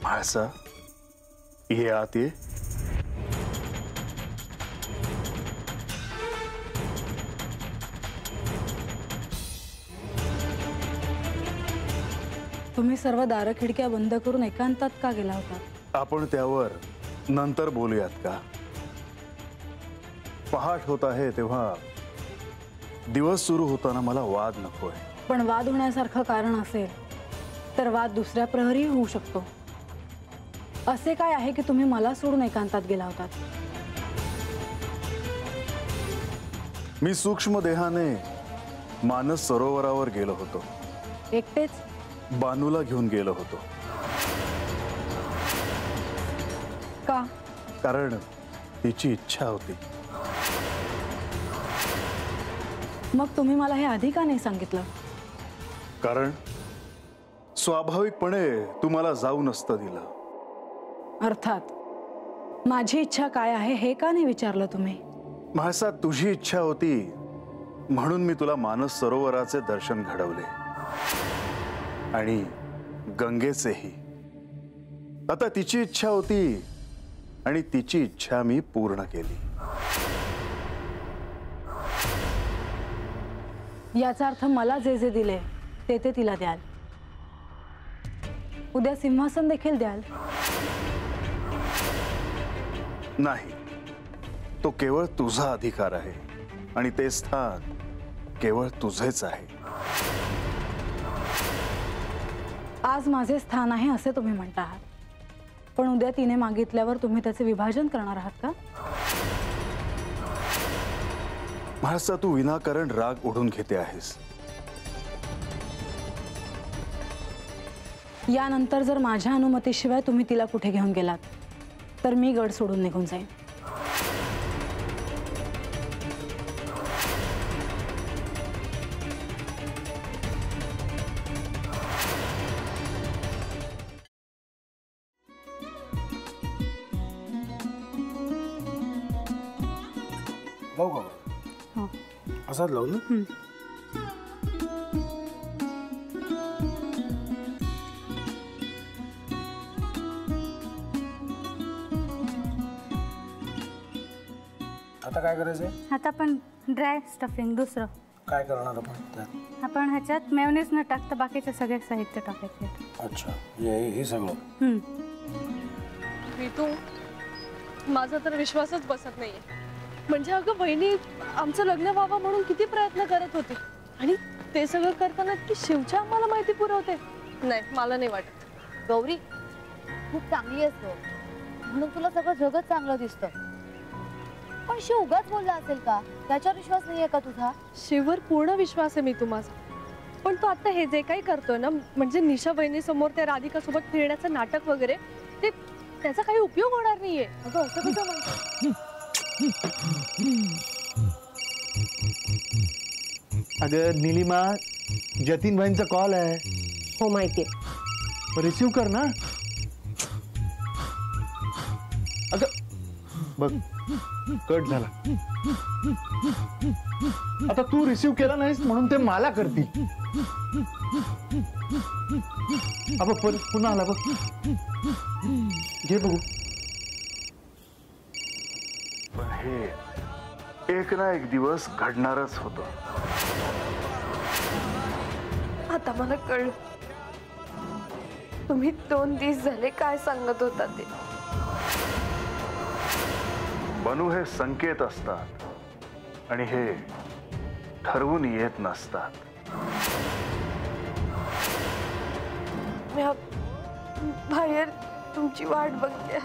म्हाळसा, ये आत ये. तुम्ही सर्व दारं खिडक्या बंद करून एकांतात का गेला होता? आपण त्यावर नंतर बोलूयात का? पहाट होत आहे तेव्हा दिवस सुरू होताना मला वाद नकोय. पण वाद होण्यासारखं कारण असेल तर वाद दुसऱ्या प्रहरी होऊ शकतो. असे काय आहे की तुम्ही मला सोडून एकांतात गेला होतात? मी सूक्ष्म देहाने मानस सरोवरावर गेलो होतो. एकटेच? बानूला घेऊन गेलो होतो. का? कारण तिची इच्छा होती. मग तुम्ही मला हे आधी का नाही सांगितलं? कारण स्वाभाविकपणे तुम्हाला जाऊ नसतं दिलं. अर्थात माझी इच्छा काय आहे हे का नाही विचारलं तुम्ही? म्हाळसा, तुझी इच्छा होती म्हणून मी तुला मानस सरोवराचे दर्शन घडवले आणि गंगेचेही. आता तिची इच्छा होती आणि तिची इच्छा मी पूर्ण केली. याचा अर्थ मला जे जे दिले ते ते तिला द्याल. उद्या सिंहासन देखील द्याल? नाही, तो केवळ तुझा अधिकार आहे आणि ते स्थान केवळ तुझेच आहे. आज माझे स्थान आहे असे तुम्ही म्हणता आहात, पण उद्या तिने मागितल्यावर तुम्ही त्याचे विभाजन करणार आहात का? म्हाळसा, तू विनाकारण राग ओढून घेते आहेस. यानंतर जर माझ्या अनुमतीशिवाय तुम्ही तिला कुठे घेऊन गेलात तर मी गड सोडून निघून जाईन. लावू का? हो. असाच लावू ना? आता काय करायचंय? आता आपण ड्राय स्टफिंग दुसरं काय करणार आपण त्यात? आपण ह्याच्यात मेयोनीज न टाकता बाकीचे सगळे साहित्य टाकायचे. अच्छा, हे सगळं. ऋतू, माझा तर विश्वासच बसत नाहीये. म्हणजे अगं बहिणी आमचं लग्न व्हावं म्हणून किती प्रयत्न करत होती आणि ते सगळं करताना ती शिवच्या आम्हाला माहिती पुरवते. नाही, मला नाही वाटत. गौरी, खूप चांगली असतो म्हणून तुला सगळं जगत चांगलं दिसतं, पण शिव उगाच बोलला असेल का? त्याच्यावर विश्वास नाहीये का तुझा? शिववर पूर्ण विश्वास आहे मी तुम्हाला, पण तो आता हे जे काही करतोय ना, म्हणजे निशा बहिणी समोर त्या राधिका सोबत फिरण्याचं नाटक वगैरे, ते त्याचा काही उपयोग होणार नाहीये. अगं असं कसं म्हणतो? अगं नीलिमा, जतीन भाईंचा कॉल आहे. हो माहितीये. रिसीव कर ना. अगं बघ, कट झाला. आता तू रिसीव केला नाहीस म्हणून ते मला करतील. अब पुन्हा आला बघ. घे बघू. पण हे एक ना एक दिवस घडणारच होतं. आता मला कळलं तुम्ही 2 दिवस झाले काय सांगत होता ते. बनू हे संकेत असतात आणि हे ठरवून येत नसतात. मी बाहेर तुमची वाट बघते.